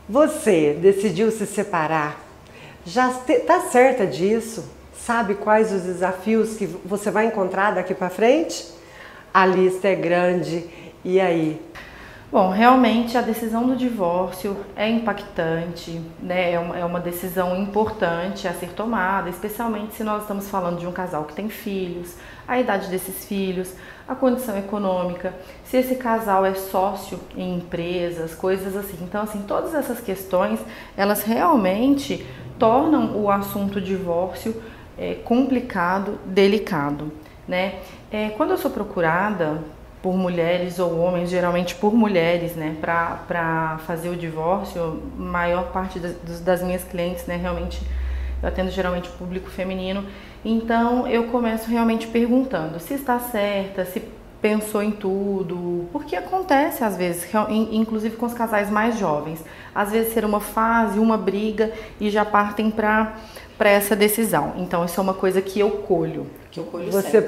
Você decidiu se separar? Já está certa disso? Sabe quais os desafios que você vai encontrar daqui para frente? A lista é grande. E aí? Bom, realmente a decisão do divórcio é impactante, né? É uma decisão importante a ser tomada, especialmente se nós estamos falando de um casal que tem filhos, a idade desses filhos, a condição econômica, se esse casal é sócio em empresas, coisas assim. Então, assim, todas essas questões, elas realmente tornam o assunto divórcio complicado, delicado, né? Quando eu sou procurada por mulheres ou homens, geralmente por mulheres, né, para fazer o divórcio, maior parte das minhas clientes, né, realmente eu atendo geralmente o público feminino, então eu começo realmente perguntando se está certa, se pensou em tudo, porque acontece às vezes, inclusive com os casais mais jovens, às vezes ser uma fase, uma briga e já partem para essa decisão. Então isso é uma coisa que eu colho. Você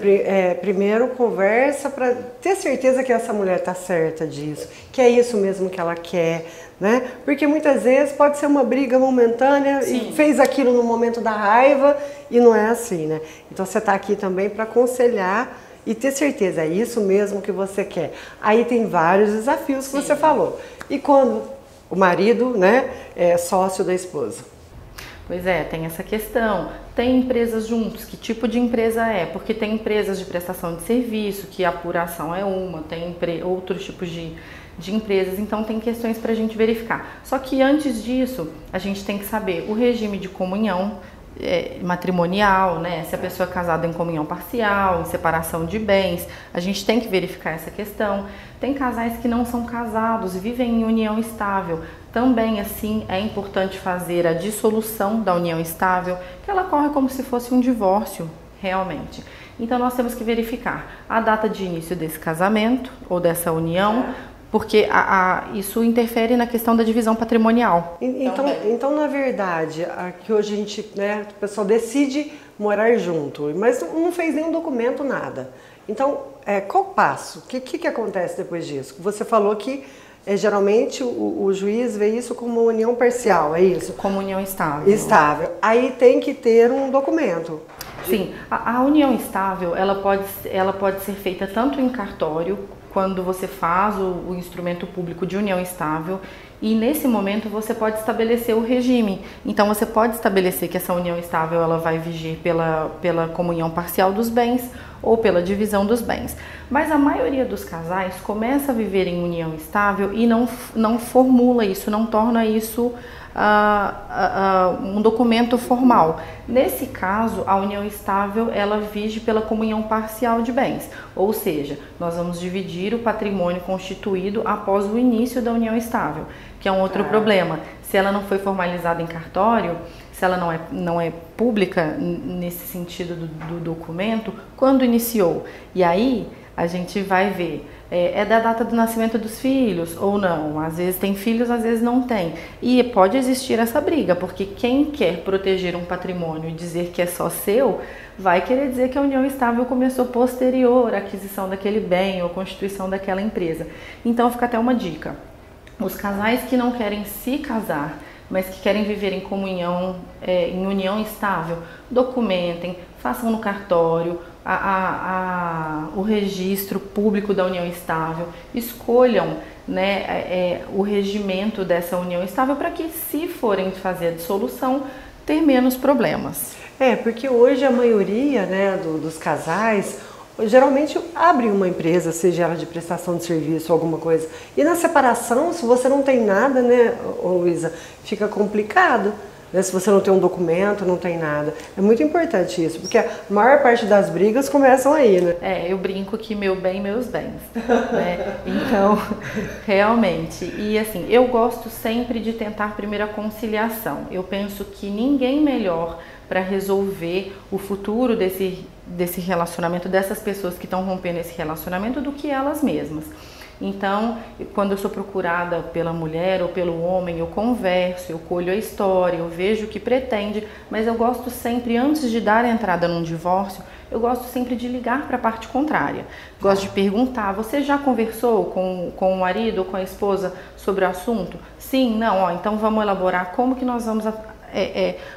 primeiro conversa para ter certeza que essa mulher está certa disso, que é isso mesmo que ela quer, né? Porque muitas vezes pode ser uma briga momentânea. Sim. E fez aquilo no momento da raiva e não é assim, né? Então você está aqui também para aconselhar e ter certeza, é isso mesmo que você quer. Aí tem vários desafios que você falou. E quando o marido, né, é sócio da esposa? Pois é, tem essa questão. Tem empresas juntos, que tipo de empresa é? Porque tem empresas de prestação de serviço, que a apuração é uma, tem outros tipos de empresas, então tem questões para a gente verificar. Só que antes disso, a gente tem que saber o regime de comunhão matrimonial, né? Se a pessoa é casada em comunhão parcial, em separação de bens, a gente tem que verificar essa questão. Tem casais que não são casados e vivem em união estável. Também, assim, é importante fazer a dissolução da união estável, que ela ocorre como se fosse um divórcio, realmente. Então, nós temos que verificar a data de início desse casamento ou dessa união, porque isso interfere na questão da divisão patrimonial. Então na verdade, aqui hoje a gente, né, o pessoal decide morar junto, mas não fez nenhum documento, nada. Então, qual o passo? O que acontece depois disso? Você falou que geralmente o juiz vê isso como uma união parcial, é isso? Como união estável. Estável. Aí tem que ter um documento. Sim, a união estável, ela pode ser feita tanto em cartório, quando você faz o instrumento público de união estável, e nesse momento você pode estabelecer o regime. Então você pode estabelecer que essa união estável ela vai vigir pela comunhão parcial dos bens ou pela divisão dos bens. Mas a maioria dos casais começa a viver em união estável e não formula isso, não torna isso um documento formal. Nesse caso, a união estável ela vige pela comunhão parcial de bens, ou seja, nós vamos dividir o patrimônio constituído após o início da união estável, que é um outro problema. Se ela não foi formalizada em cartório, se ela não é pública nesse sentido do documento, quando iniciou? E aí a gente vai ver, é da data do nascimento dos filhos ou não? Às vezes tem filhos, às vezes não tem. E pode existir essa briga, porque quem quer proteger um patrimônio e dizer que é só seu, vai querer dizer que a união estável começou posterior à aquisição daquele bem ou constituição daquela empresa. Então fica até uma dica. Os casais que não querem se casar, mas que querem viver em comunhão, em união estável, documentem, façam no cartório, o registro público da união estável, escolham, né, o regimento dessa união estável para que, se forem fazer a dissolução, ter menos problemas. Porque hoje a maioria, né, dos casais geralmente abre uma empresa, seja ela de prestação de serviço ou alguma coisa. E na separação, se você não tem nada, né, Luísa, fica complicado. Né? Se você não tem um documento, não tem nada. É muito importante isso, porque a maior parte das brigas começam aí, né? Eu brinco que meu bem, meus bens. Né? Então, realmente. E assim, eu gosto sempre de tentar primeiro a conciliação. Eu penso que ninguém melhor para resolver o futuro desse relacionamento, dessas pessoas que estão rompendo esse relacionamento, do que elas mesmas. Então, quando eu sou procurada pela mulher ou pelo homem, eu converso, eu colho a história, eu vejo o que pretende, mas eu gosto sempre, antes de dar a entrada num divórcio, eu gosto sempre de ligar para a parte contrária. Gosto de perguntar, você já conversou com o marido ou com a esposa sobre o assunto? Sim, não, ó, então vamos elaborar como que nós vamos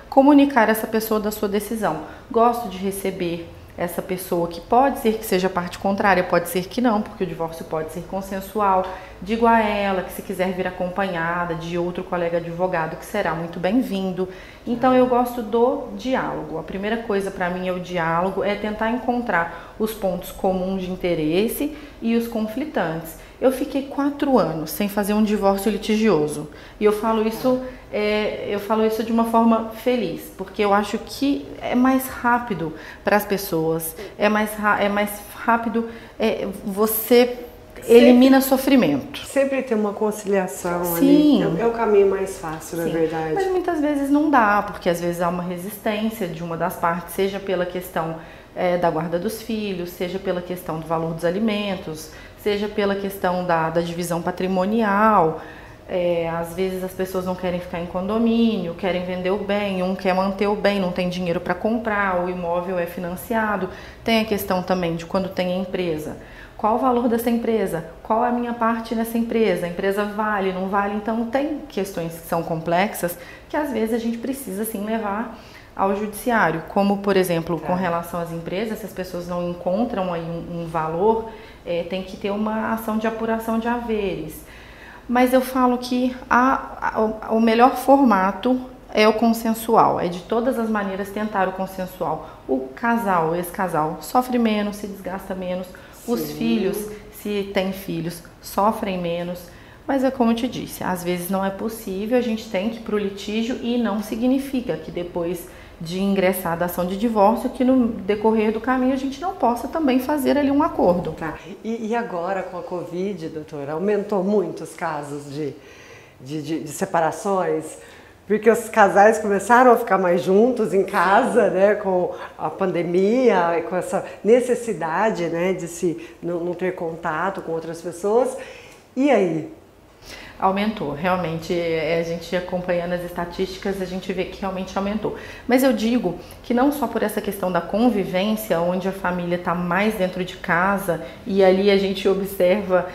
comunicar essa pessoa da sua decisão. Gosto de receber essa pessoa, que pode ser que seja parte contrária, pode ser que não, porque o divórcio pode ser consensual. Digo a ela que se quiser vir acompanhada de outro colega advogado, que será muito bem-vindo. Então eu gosto do diálogo. A primeira coisa para mim é o diálogo, é tentar encontrar os pontos comuns de interesse e os conflitantes. Eu fiquei 4 anos sem fazer um divórcio litigioso e eu falo isso de uma forma feliz, porque eu acho que é mais rápido para as pessoas, é mais rápido, você elimina sofrimento. Sempre tem uma conciliação. Sim. Ali, é o caminho mais fácil, na verdade. Mas muitas vezes não dá, porque às vezes há uma resistência de uma das partes, seja pela questão da guarda dos filhos, seja pela questão do valor dos alimentos, seja pela questão da divisão patrimonial. Às vezes as pessoas não querem ficar em condomínio, querem vender o bem, um quer manter o bem, não tem dinheiro para comprar, o imóvel é financiado. Tem a questão também de quando tem a empresa. Qual o valor dessa empresa? Qual é a minha parte nessa empresa? A empresa vale, não vale? Então tem questões que são complexas que às vezes a gente precisa sim levar ao judiciário. Como, por exemplo, com relação às empresas, se as pessoas não encontram aí um valor, tem que ter uma ação de apuração de haveres. Mas eu falo que o melhor formato é o consensual, é de todas as maneiras tentar o consensual. O casal, esse casal, sofre menos, se desgasta menos. Sim. Os filhos, se tem filhos, sofrem menos. Mas é como eu te disse, às vezes não é possível, a gente tem que ir para o litígio e não significa que depois de ingressar da ação de divórcio, que no decorrer do caminho a gente não possa também fazer ali um acordo. Tá. E agora com a Covid, doutora, aumentou muito os casos de separações? Porque os casais começaram a ficar mais juntos em casa, né, com a pandemia e com essa necessidade, né, de não ter contato com outras pessoas. E aí? Aumentou, realmente, a gente acompanhando as estatísticas, a gente vê que realmente aumentou. Mas eu digo que não só por essa questão da convivência, onde a família está mais dentro de casa e ali a gente observa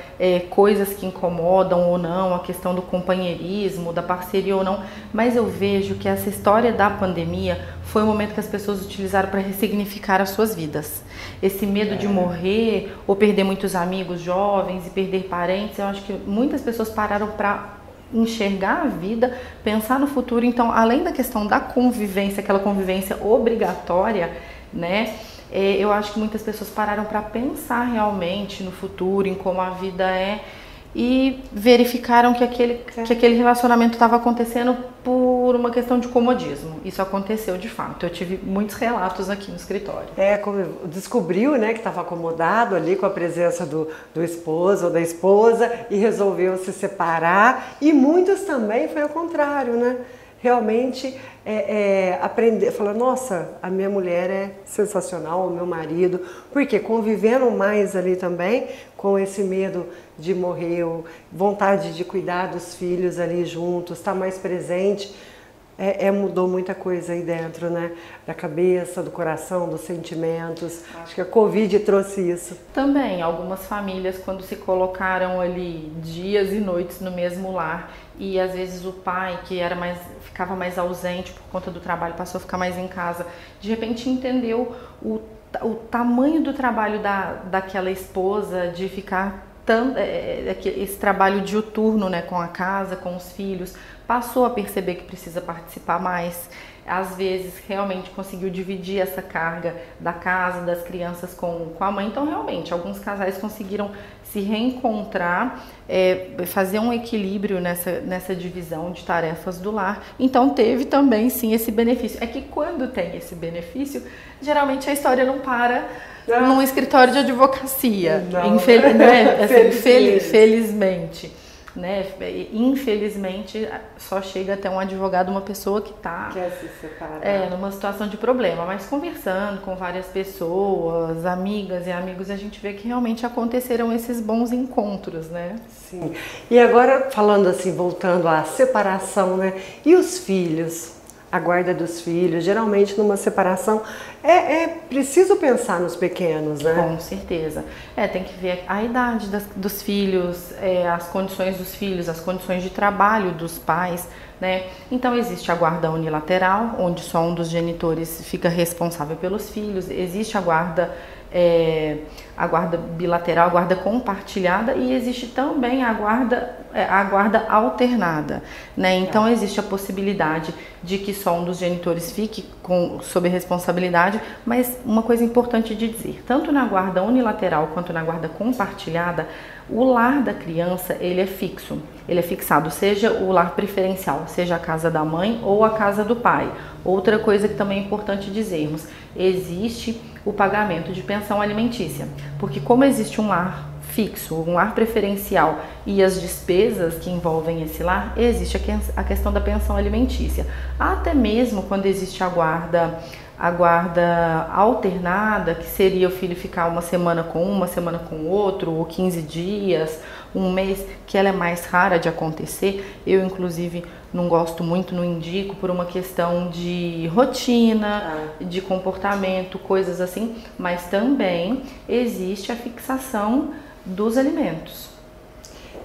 coisas que incomodam ou não, a questão do companheirismo, da parceria ou não, mas eu vejo que essa história da pandemia foi o momento que as pessoas utilizaram para ressignificar as suas vidas. Esse medo de morrer ou perder muitos amigos jovens e perder parentes, eu acho que muitas pessoas pararam para enxergar a vida, pensar no futuro. Então, além da questão da convivência, aquela convivência obrigatória, né? Eu acho que muitas pessoas pararam para pensar realmente no futuro, em como a vida é, e verificaram que aquele relacionamento estava acontecendo por uma questão de comodismo. Isso aconteceu de fato. Eu tive muitos relatos aqui no escritório. Como descobriu, né, que estava acomodado ali com a presença do esposo ou da esposa e resolveu se separar. E muitos também foi ao contrário, né? Realmente aprender, falar, nossa, a minha mulher é sensacional, o meu marido, porque convivendo mais ali também com esse medo de morrer, vontade de cuidar dos filhos ali juntos, estar mais presente, mudou muita coisa aí dentro, né? Da cabeça, do coração, dos sentimentos. Acho que a Covid trouxe isso. Também, algumas famílias, quando se colocaram ali dias e noites no mesmo lar, e às vezes o pai, que ficava mais ausente por conta do trabalho, passou a ficar mais em casa, de repente entendeu o tamanho do trabalho daquela esposa, de ficar esse trabalho diuturno, né, com a casa, com os filhos, passou a perceber que precisa participar mais. Às vezes realmente conseguiu dividir essa carga da casa, das crianças com a mãe. Então realmente alguns casais conseguiram se reencontrar, fazer um equilíbrio nessa divisão de tarefas do lar. Então teve também sim esse benefício. É que quando tem esse benefício, geralmente a história não para num escritório de advocacia, felizmente. né? Infelizmente, só chega até um advogado uma pessoa que está numa situação de problema, mas conversando com várias pessoas, amigas e amigos, a gente vê que realmente aconteceram esses bons encontros, né? Sim. E agora, falando assim, voltando à separação, né? E os filhos? A guarda dos filhos, geralmente numa separação, é preciso pensar nos pequenos, né? Com certeza. Tem que ver a idade dos filhos, as condições dos filhos, as condições de trabalho dos pais, né? Então existe a guarda unilateral, onde só um dos genitores fica responsável pelos filhos, existe a guarda bilateral, a guarda compartilhada, e existe também a guarda alternada, né? Então existe a possibilidade de que só um dos genitores fique sob responsabilidade, mas uma coisa importante de dizer, tanto na guarda unilateral quanto na guarda compartilhada, o lar da criança, ele é fixo, ele é fixado, seja o lar preferencial, seja a casa da mãe ou a casa do pai. Outra coisa que também é importante dizermos, existe o pagamento de pensão alimentícia, porque como existe um lar fixo, um lar preferencial e as despesas que envolvem esse lar, existe a questão da pensão alimentícia. Até mesmo quando existe a guarda alternada, que seria o filho ficar uma semana com um, uma semana com o outro, ou 15 dias, um mês, que ela é mais rara de acontecer. Eu, inclusive, não gosto muito, não indico, por uma questão de rotina, de comportamento, coisas assim, mas também existe a fixação dos alimentos.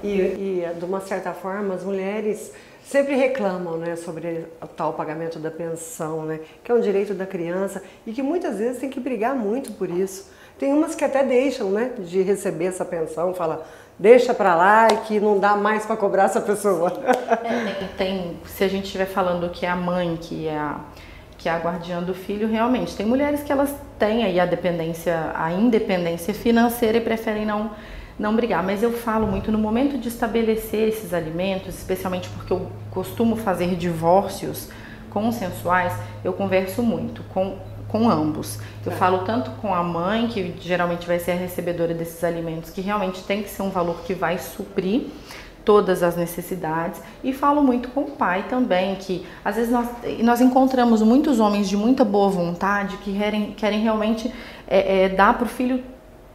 E de uma certa forma, as mulheres sempre reclamam, né, sobre o tal pagamento da pensão, né, que é um direito da criança e que muitas vezes tem que brigar muito por isso. Tem umas que até deixam, né, de receber essa pensão, fala, deixa pra lá e que não dá mais para cobrar essa pessoa. Se a gente estiver falando que é a mãe, que é a guardiã do filho, realmente tem mulheres que elas têm aí a independência financeira e preferem não brigar, mas eu falo muito no momento de estabelecer esses alimentos, especialmente porque eu costumo fazer divórcios consensuais, eu converso muito com ambos. Eu falo tanto com a mãe, que geralmente vai ser a recebedora desses alimentos, que realmente tem que ser um valor que vai suprir todas as necessidades, e falo muito com o pai também, que às vezes nós encontramos muitos homens de muita boa vontade que querem realmente dar para o filho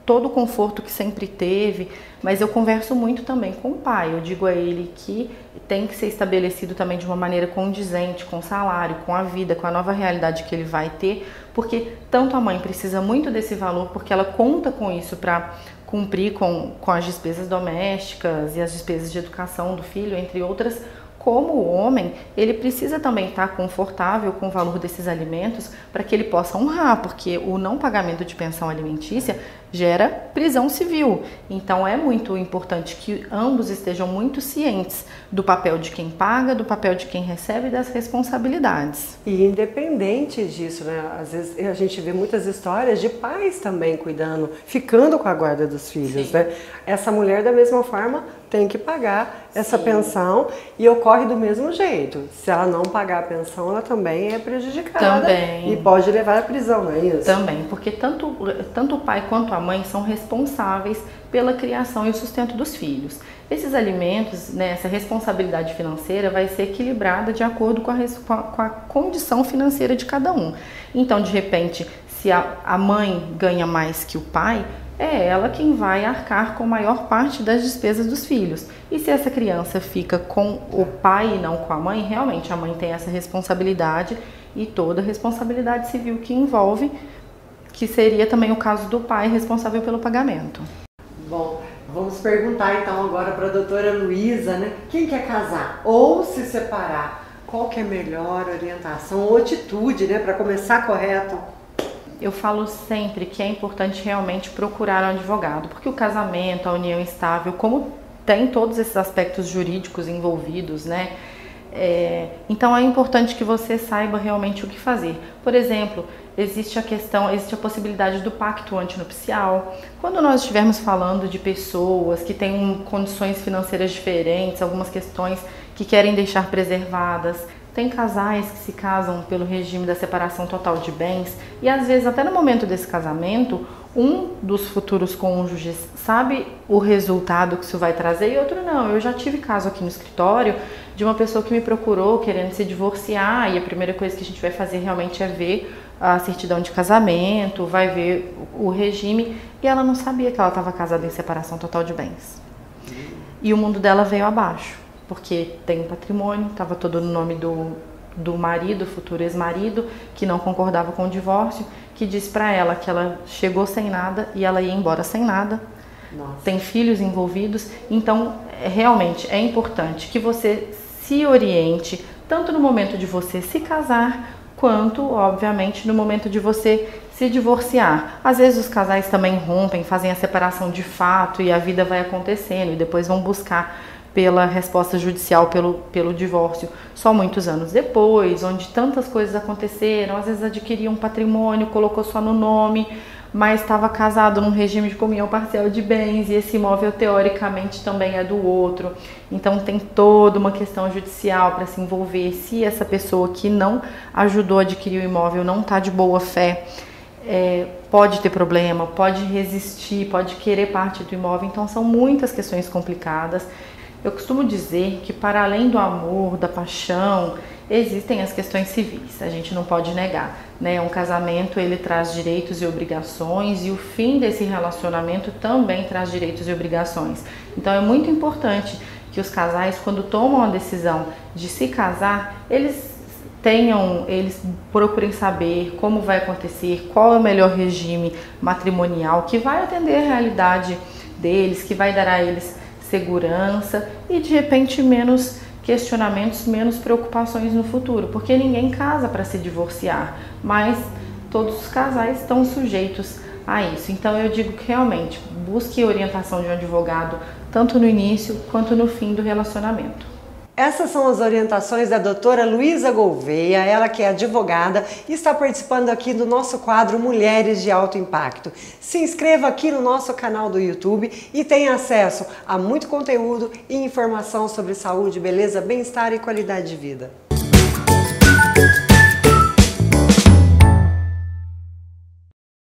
todo o conforto que sempre teve, mas eu converso muito também com o pai. Eu digo a ele que tem que ser estabelecido também de uma maneira condizente com o salário, com a vida, com a nova realidade que ele vai ter, porque tanto a mãe precisa muito desse valor, porque ela conta com isso para cumprir com as despesas domésticas e as despesas de educação do filho, entre outras, como o homem, ele precisa também estar confortável com o valor desses alimentos para que ele possa honrar, porque o não pagamento de pensão alimentícia gera prisão civil. Então é muito importante que ambos estejam muito cientes do papel de quem paga, do papel de quem recebe e das responsabilidades. E independente disso, né? Às vezes a gente vê muitas histórias de pais também cuidando, ficando com a guarda dos filhos, né? Essa mulher da mesma forma tem que pagar essa pensão e ocorre do mesmo jeito. Se ela não pagar a pensão, ela também é prejudicada e pode levar à prisão, não é isso? Também, porque tanto o pai quanto a mãe são responsáveis pela criação e o sustento dos filhos. Esses alimentos, né, essa responsabilidade financeira vai ser equilibrada de acordo com a condição financeira de cada um. Então, de repente, se a mãe ganha mais que o pai, é ela quem vai arcar com a maior parte das despesas dos filhos. E se essa criança fica com o pai e não com a mãe, realmente a mãe tem essa responsabilidade e toda a responsabilidade civil que envolve, que seria também o caso do pai responsável pelo pagamento. Bom, vamos perguntar então agora para a doutora Luísa, né? Quem quer casar ou se separar, qual que é a melhor orientação ou atitude, né, para começar correto? Eu falo sempre que é importante realmente procurar um advogado, porque o casamento, a união estável, como tem todos esses aspectos jurídicos envolvidos, né? Então é importante que você saiba realmente o que fazer. Por exemplo, existe a possibilidade do pacto antinupcial. Quando nós estivermos falando de pessoas que têm condições financeiras diferentes, algumas questões que querem deixar preservadas, tem casais que se casam pelo regime da separação total de bens e às vezes até no momento desse casamento um dos futuros cônjuges sabe o resultado que isso vai trazer e outro não. Eu já tive caso aqui no escritório de uma pessoa que me procurou querendo se divorciar e a primeira coisa que a gente vai fazer realmente é ver a certidão de casamento, vai ver o regime e ela não sabia que ela estava casada em separação total de bens. E o mundo dela veio abaixo, porque tem um patrimônio, estava todo no nome do marido, futuro ex-marido, que não concordava com o divórcio, que disse para ela que ela chegou sem nada e ela ia embora sem nada. Nossa. Tem filhos envolvidos, então realmente é importante que você se oriente, tanto no momento de você se casar, quanto, obviamente, no momento de você se divorciar. Às vezes os casais também rompem, fazem a separação de fato e a vida vai acontecendo e depois vão buscar pela resposta judicial pelo divórcio só muitos anos depois, onde tantas coisas aconteceram, às vezes adquiriu um patrimônio, colocou só no nome, mas estava casado num regime de comunhão parcial de bens e esse imóvel teoricamente também é do outro. Então tem toda uma questão judicial para se envolver. Se essa pessoa que não ajudou a adquirir o imóvel não está de boa fé, pode ter problema, pode resistir, pode querer parte do imóvel. Então são muitas questões complicadas. Eu costumo dizer que para além do amor, da paixão, existem as questões civis, a gente não pode negar, né? Um casamento, ele traz direitos e obrigações e o fim desse relacionamento também traz direitos e obrigações. Então é muito importante que os casais, quando tomam a decisão de se casar, eles procurem saber como vai acontecer, qual é o melhor regime matrimonial que vai atender a realidade deles, que vai dar a eles segurança e de repente menos questionamentos, menos preocupações no futuro, porque ninguém casa para se divorciar, mas todos os casais estão sujeitos a isso. Então eu digo que realmente busque orientação de um advogado tanto no início quanto no fim do relacionamento. Essas são as orientações da doutora Luísa Gouveia, ela que é advogada e está participando aqui do nosso quadro Mulheres de Alto Impacto. Se inscreva aqui no nosso canal do YouTube e tenha acesso a muito conteúdo e informação sobre saúde, beleza, bem-estar e qualidade de vida.